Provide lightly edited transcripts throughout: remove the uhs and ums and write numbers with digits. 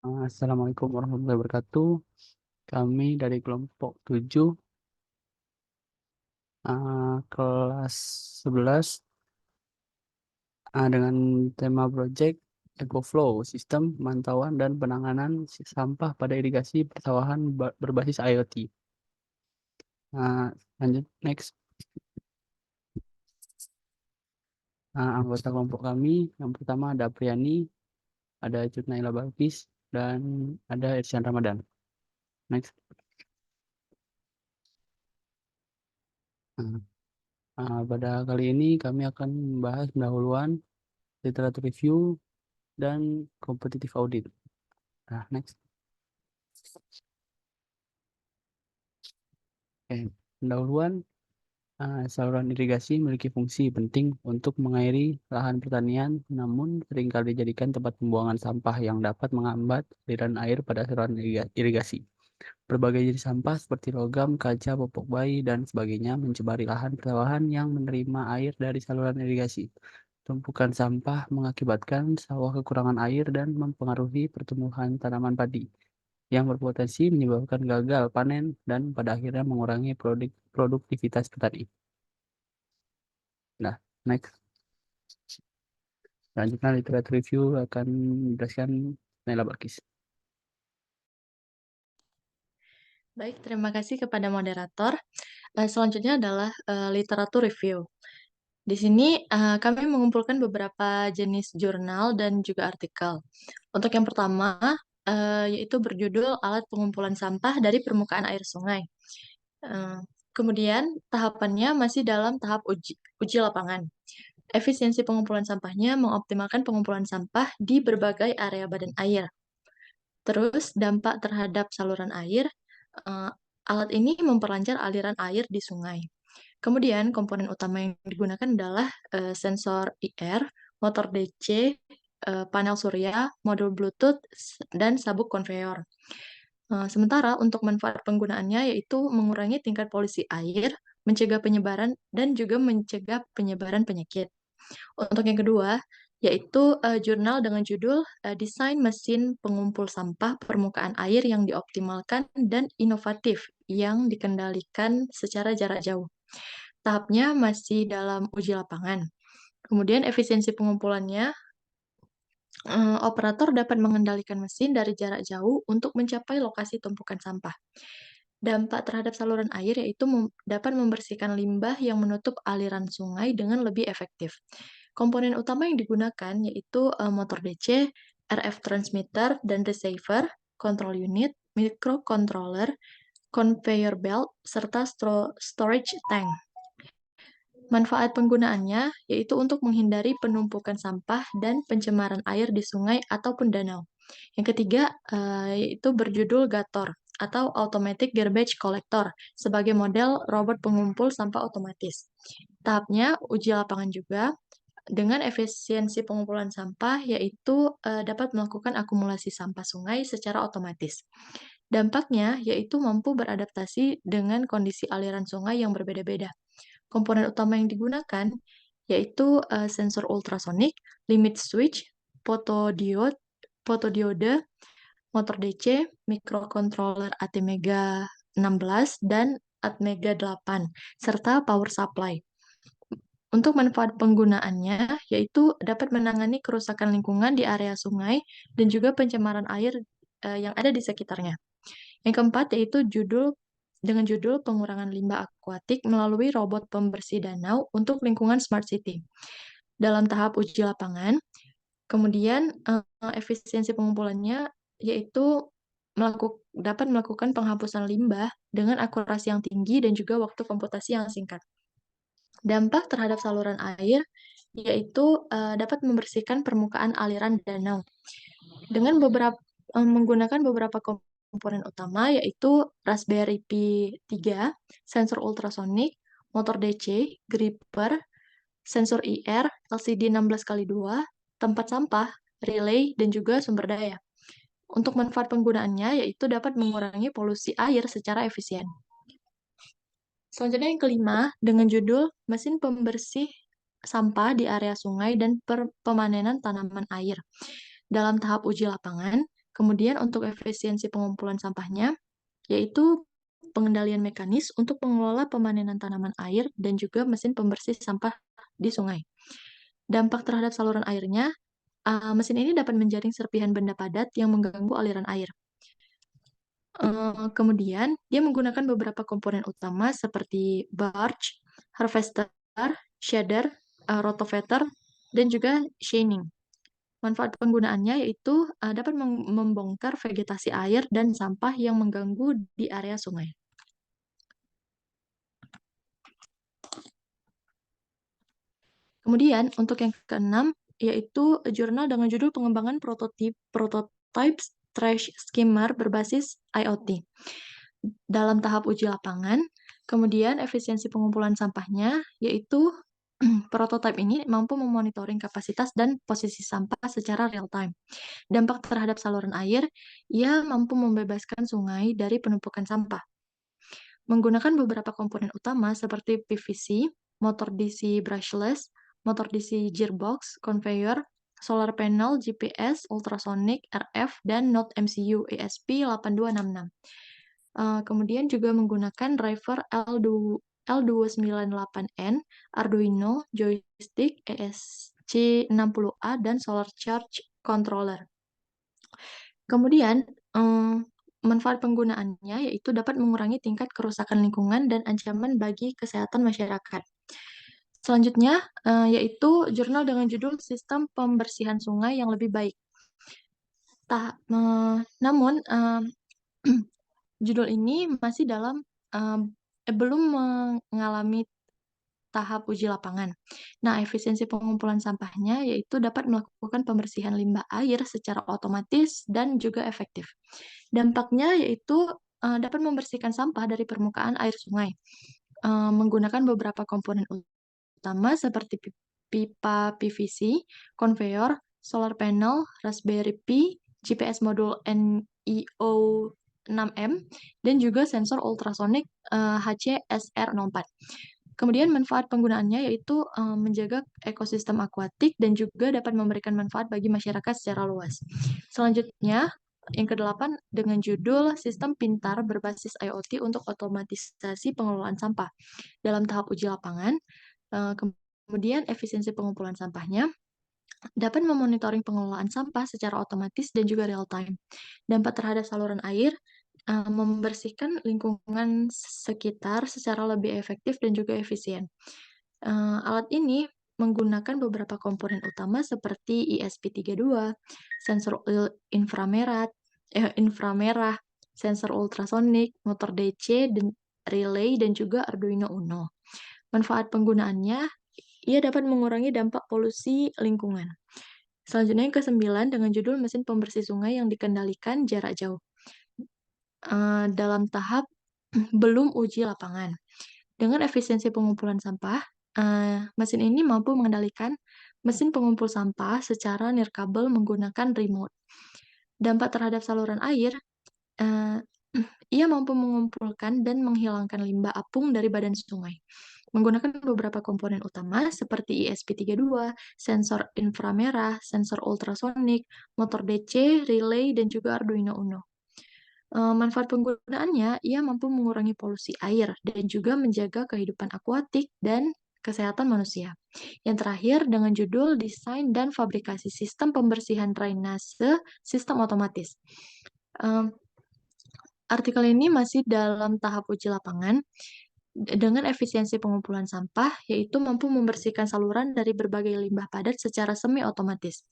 Assalamualaikum warahmatullahi wabarakatuh. Kami dari kelompok 7, kelas 11, dengan tema project EcoFlow, Sistem Pemantauan dan Penanganan Sampah pada Irigasi Persawahan Berbasis IoT. Lanjut, next. Anggota kelompok kami, yang pertama ada Priani, ada Cutnaila Balkis, dan ada Irsyad Ramadan. Next. Nah, pada kali ini kami akan membahas pendahuluan, literatur review, dan competitive audit. Nah, next. Oke, pendahuluan, saluran irigasi memiliki fungsi penting untuk mengairi lahan pertanian, namun seringkali dijadikan tempat pembuangan sampah yang dapat menghambat aliran air pada saluran irigasi. Berbagai jenis sampah seperti logam, kaca, popok bayi, dan sebagainya mencemari lahan persawahan yang menerima air dari saluran irigasi. Tumpukan sampah mengakibatkan sawah kekurangan air dan mempengaruhi pertumbuhan tanaman padi, yang berpotensi menyebabkan gagal panen dan pada akhirnya mengurangi produktivitas petani. Nah, next. Selanjutnya literatur review akan dijelaskan Naila Balkis. Baik, terima kasih kepada moderator. Selanjutnya adalah literatur review. Di sini kami mengumpulkan beberapa jenis jurnal dan juga artikel. Untuk yang pertama, yaitu berjudul Alat Pengumpulan Sampah dari Permukaan Air Sungai. Eh, Kemudian tahapannya masih dalam tahap uji lapangan. Efisiensi pengumpulan sampahnya mengoptimalkan pengumpulan sampah di berbagai area badan air. Terus dampak terhadap saluran air, eh, alat ini memperlancar aliran air di sungai. Kemudian komponen utama yang digunakan adalah sensor IR, motor DC, panel surya, modul Bluetooth, dan sabuk konveyor. Sementara untuk manfaat penggunaannya yaitu mengurangi tingkat polusi air, mencegah penyebaran, dan juga mencegah penyebaran penyakit. Untuk yang kedua, yaitu jurnal dengan judul Desain Mesin Pengumpul Sampah Permukaan Air yang Dioptimalkan dan Inovatif yang Dikendalikan Secara Jarak Jauh. Tahapnya masih dalam uji lapangan. Kemudian efisiensi pengumpulannya, operator dapat mengendalikan mesin dari jarak jauh untuk mencapai lokasi tumpukan sampah. Dampak terhadap saluran air yaitu dapat membersihkan limbah yang menutup aliran sungai dengan lebih efektif. Komponen utama yang digunakan yaitu motor DC, RF transmitter dan receiver, control unit, microcontroller, conveyor belt, serta storage tank. Manfaat penggunaannya yaitu untuk menghindari penumpukan sampah dan pencemaran air di sungai ataupun danau. Yang ketiga yaitu berjudul Gator atau Automatic Garbage Collector sebagai model robot pengumpul sampah otomatis. Tahapnya uji lapangan juga dengan efisiensi pengumpulan sampah yaitu dapat melakukan akumulasi sampah sungai secara otomatis. Dampaknya yaitu mampu beradaptasi dengan kondisi aliran sungai yang berbeda-beda. Komponen utama yang digunakan yaitu sensor ultrasonik, limit switch, fotodiode, motor DC, microcontroller ATmega 16 dan ATmega 8, serta power supply. Untuk manfaat penggunaannya, yaitu dapat menangani kerusakan lingkungan di area sungai dan juga pencemaran air yang ada di sekitarnya. Yang keempat yaitu dengan judul Pengurangan Limbah Akuatik melalui robot pembersih danau untuk lingkungan Smart City. Dalam tahap uji lapangan, kemudian efisiensi pengumpulannya yaitu dapat melakukan penghapusan limbah dengan akurasi yang tinggi dan juga waktu komputasi yang singkat. Dampak terhadap saluran air yaitu dapat membersihkan permukaan aliran danau dengan menggunakan beberapa komponen utama yaitu Raspberry Pi 3, sensor ultrasonik, motor DC, gripper, sensor IR, LCD 16x2, tempat sampah, relay, dan juga sumber daya. Untuk manfaat penggunaannya yaitu dapat mengurangi polusi air secara efisien. Selanjutnya yang kelima, dengan judul Mesin Pembersih Sampah di Area Sungai dan Pemanenan Tanaman Air. Dalam tahap uji lapangan, Kemudian untuk efisiensi pengumpulan sampahnya, yaitu pengendalian mekanis untuk mengelola pemanenan tanaman air dan juga mesin pembersih sampah di sungai. Dampak terhadap saluran airnya, mesin ini dapat menjaring serpihan benda padat yang mengganggu aliran air. Kemudian, dia menggunakan beberapa komponen utama seperti barge, harvester, shader, rotavator, dan juga shining. Manfaat penggunaannya yaitu dapat membongkar vegetasi air dan sampah yang mengganggu di area sungai. Kemudian, untuk yang keenam, yaitu jurnal dengan judul pengembangan prototype trash skimmer berbasis IoT. Dalam tahap uji lapangan, kemudian efisiensi pengumpulan sampahnya, yaitu prototipe ini mampu memonitoring kapasitas dan posisi sampah secara real time. Dampak terhadap saluran air, ia mampu membebaskan sungai dari penumpukan sampah. Menggunakan beberapa komponen utama seperti PVC, motor DC brushless, motor DC gearbox, conveyor, solar panel, GPS, ultrasonic, RF, dan Node MCU ESP8266. Kemudian juga menggunakan driver L298N, Arduino, joystick ESC60A, dan solar charge controller. Kemudian, manfaat penggunaannya yaitu dapat mengurangi tingkat kerusakan lingkungan dan ancaman bagi kesehatan masyarakat. Selanjutnya, yaitu jurnal dengan judul Sistem Pembersihan Sungai yang Lebih Baik. Namun, judul ini masih belum mengalami tahap uji lapangan. Nah, efisiensi pengumpulan sampahnya yaitu dapat melakukan pembersihan limbah air secara otomatis dan juga efektif. Dampaknya yaitu dapat membersihkan sampah dari permukaan air sungai menggunakan beberapa komponen utama seperti pipa PVC, konveyor, solar panel, Raspberry Pi, GPS modul NIO 6M, dan juga sensor ultrasonic HCSR04. Kemudian manfaat penggunaannya yaitu menjaga ekosistem akuatik dan juga dapat memberikan manfaat bagi masyarakat secara luas. Selanjutnya, yang kedelapan dengan judul Sistem Pintar Berbasis IoT untuk Otomatisasi Pengelolaan Sampah. Dalam tahap uji lapangan, kemudian efisiensi pengumpulan sampahnya dapat memonitoring pengelolaan sampah secara otomatis dan juga real time. Dampak terhadap saluran air, membersihkan lingkungan sekitar secara lebih efektif dan juga efisien. Alat ini menggunakan beberapa komponen utama seperti ESP32, sensor inframerah, sensor ultrasonik, motor DC, dan relay, dan juga Arduino Uno. Manfaat penggunaannya, ia dapat mengurangi dampak polusi lingkungan. Selanjutnya yang ke-9 dengan judul mesin pembersih sungai yang dikendalikan jarak jauh. Dalam tahap belum uji lapangan. Dengan efisiensi pengumpulan sampah, mesin ini mampu mengendalikan mesin pengumpul sampah secara nirkabel menggunakan remote. Dampak terhadap saluran air, ia mampu mengumpulkan dan menghilangkan limbah apung dari badan sungai. Menggunakan beberapa komponen utama seperti ESP32, sensor inframerah, sensor ultrasonik, motor DC, relay, dan juga Arduino Uno. Manfaat penggunaannya, ia mampu mengurangi polusi air dan juga menjaga kehidupan akuatik dan kesehatan manusia. Yang terakhir dengan judul Desain dan Fabrikasi Sistem Pembersihan Drainase Sistem Otomatis. Artikel ini masih dalam tahap uji lapangan dengan efisiensi pengumpulan sampah, yaitu mampu membersihkan saluran dari berbagai limbah padat secara semi-otomatis.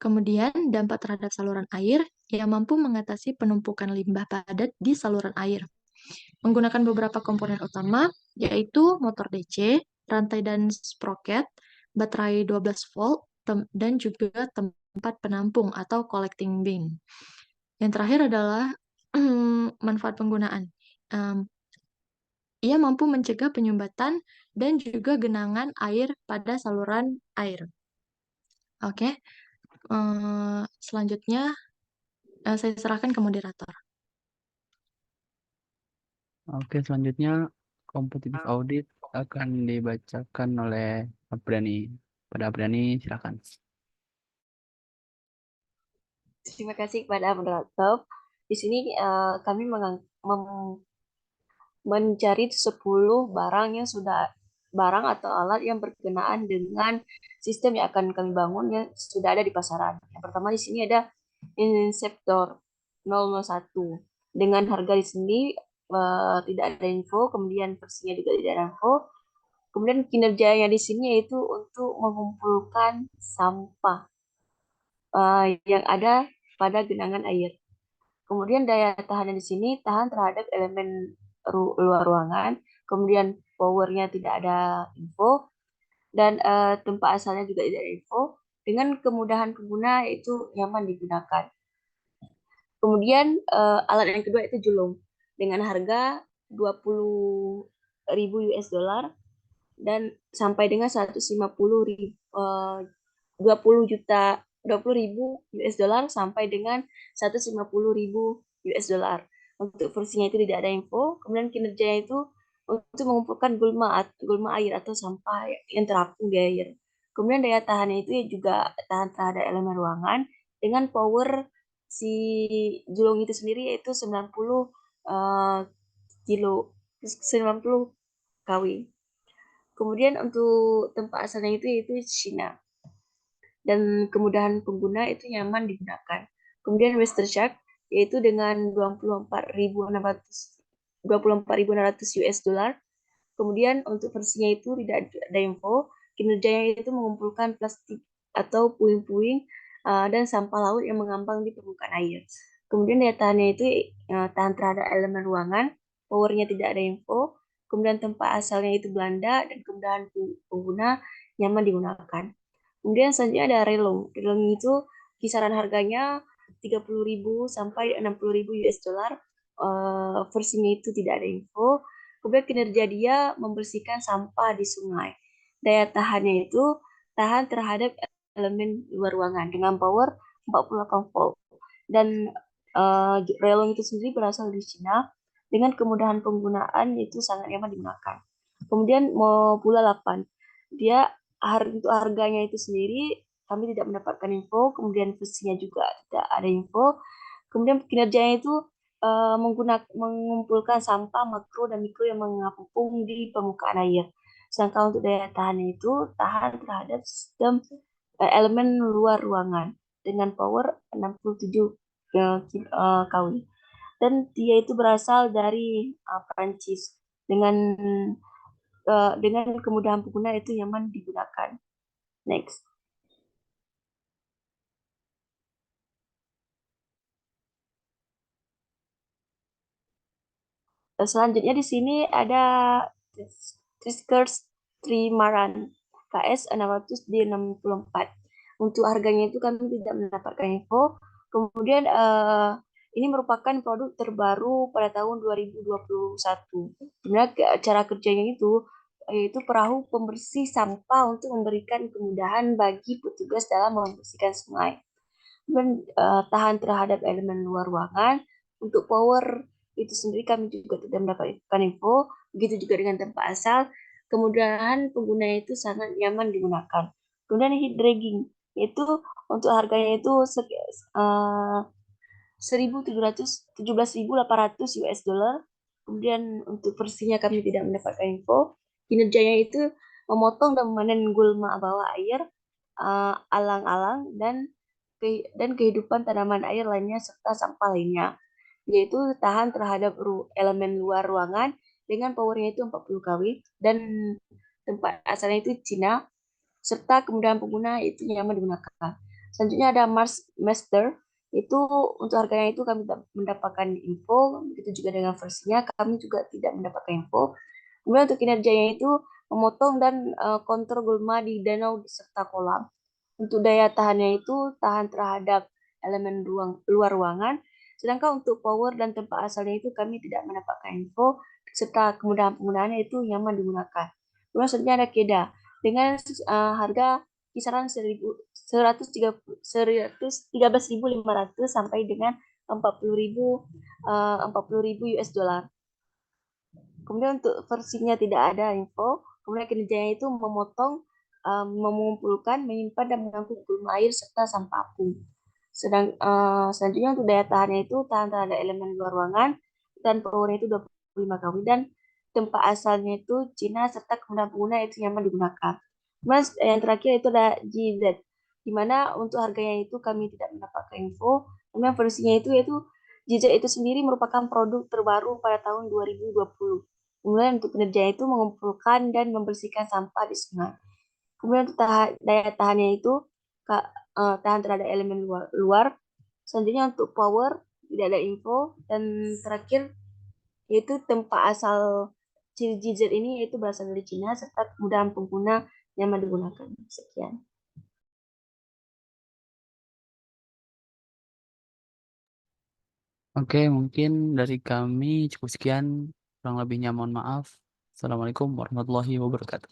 Kemudian, dampak terhadap saluran air yang mampu mengatasi penumpukan limbah padat di saluran air. Menggunakan beberapa komponen utama, yaitu motor DC, rantai dan sprocket, baterai 12 volt, dan juga tempat penampung atau collecting bin. Yang terakhir adalah manfaat penggunaan. Ia mampu mencegah penyumbatan dan juga genangan air pada saluran air. Oke. Selanjutnya, saya serahkan ke moderator. Oke, selanjutnya kompetitif audit akan dibacakan oleh Apriani. Pada Apriani, silakan. Terima kasih kepada moderator. Di sini kami mencari 10 barang yang sudah barang atau alat yang berkenaan dengan sistem yang akan kami bangun yang sudah ada di pasaran. Yang pertama di sini ada Inceptor 001 dengan harga di sini tidak ada info, kemudian versinya juga tidak ada info. Kemudian kinerjanya di sini yaitu untuk mengumpulkan sampah yang ada pada genangan air. Kemudian daya tahan di sini tahan terhadap elemen luar ruangan. Kemudian powernya tidak ada info dan tempat asalnya juga tidak ada info. Dengan kemudahan pengguna itu nyaman digunakan. Kemudian alat yang kedua itu julung dengan harga 20.000 US dollar dan sampai dengan 150.000 20 juta 20 ribu US dollar sampai dengan 150.000 US dollar. Untuk versinya itu tidak ada info. Kemudian kinerjanya itu untuk mengumpulkan gulma air atau sampah yang terapung di air. Kemudian daya tahannya itu juga tahan terhadap elemen ruangan dengan power si julung itu sendiri yaitu 90 kilo 90 kW. Kemudian untuk tempat asalnya itu Cina dan kemudahan pengguna itu nyaman digunakan. Kemudian Western Shark yaitu dengan 24.600 US dollar. Kemudian untuk versinya itu tidak ada info. Kinerjanya itu mengumpulkan plastik atau puing-puing dan sampah laut yang mengambang di permukaan air. Kemudian daya tahannya itu tahan terhadap elemen ruangan, powernya tidak ada info. Kemudian tempat asalnya itu Belanda dan kemudahan pengguna nyaman digunakan. Kemudian selanjutnya ada relung. Relung itu kisaran harganya 30.000 sampai 60.000 US dollar. Versinya itu tidak ada info. Kemudian kinerja dia membersihkan sampah di sungai. Daya tahannya itu tahan terhadap elemen luar ruangan dengan power 48 volt. Dan relung itu sendiri berasal dari Cina dengan kemudahan penggunaan itu sangat nyaman digunakan. Kemudian mau pula 8. Dia untuk harganya itu sendiri kami tidak mendapatkan info, kemudian versinya juga tidak ada info. Kemudian kinerjanya itu mengumpulkan sampah makro dan mikro yang mengapung di permukaan air. Sedangkan untuk daya tahannya itu tahan terhadap sistem elemen luar ruangan dengan power 67 kW. Dan dia itu berasal dari Prancis dengan kemudahan pengguna itu nyaman digunakan. Next. Selanjutnya di sini ada Triskers Trimaran KS 600 di 64. Untuk harganya itu kami tidak mendapatkan info. Kemudian ini merupakan produk terbaru pada tahun 2021. Sebenarnya cara kerjanya itu yaitu perahu pembersih sampah untuk memberikan kemudahan bagi petugas dalam membersihkan sungai. Dan tahan terhadap elemen luar ruangan. Untuk power itu sendiri kami juga tidak mendapatkan info. Begitu juga dengan tempat asal. Kemudahan pengguna itu sangat nyaman digunakan. Kemudian heat dragging itu untuk harganya itu 17.800 US dollar. Kemudian untuk versinya kami tidak mendapatkan info. Kinerjanya itu memotong dan memanen gulma bawah air, alang-alang dan kehidupan tanaman air lainnya serta sampah lainnya. Yaitu tahan terhadap elemen luar ruangan dengan powernya itu 40 kW dan tempat asalnya itu Cina serta kemudahan pengguna itu nyaman digunakan. Selanjutnya ada Mars Master itu untuk harganya itu kami tidak mendapatkan info, begitu juga dengan versinya kami juga tidak mendapatkan info. Kemudian untuk kinerjanya itu memotong dan kontrol gulma di danau serta kolam. Untuk daya tahannya itu tahan terhadap elemen luar ruangan, sedangkan untuk power dan tempat asalnya itu kami tidak mendapatkan info, serta kemudahan penggunaannya itu nyaman digunakan. Kemudian selanjutnya ada Keda dengan harga kisaran 113.500 sampai dengan 40.000 US dollar. Kemudian untuk versinya tidak ada info. Kemudian kinerjanya itu memotong, mengumpulkan, menyimpan dan mengangkut gulma air serta sampah apung. Selanjutnya untuk daya tahannya itu tahan terhadap elemen luar ruangan dan powernya itu 25 kW dan tempat asalnya itu Cina serta kemudahan pengguna itu nyaman digunakan. Mas, yang terakhir itu ada GZ, di mana untuk harganya itu kami tidak mendapatkan info, kemudian versinya itu yaitu GZ itu sendiri merupakan produk terbaru pada tahun 2020. Kemudian untuk kinerjanya itu mengumpulkan dan membersihkan sampah di sungai. Kemudian untuk daya tahannya itu tahan terhadap elemen luar. Selanjutnya untuk power tidak ada info dan terakhir yaitu tempat asal GZ ini yaitu berasal dari Cina serta kemudahan pengguna nyaman digunakan. Sekian. Oke, mungkin dari kami cukup sekian. Kurang lebihnya mohon maaf. Assalamualaikum warahmatullahi wabarakatuh.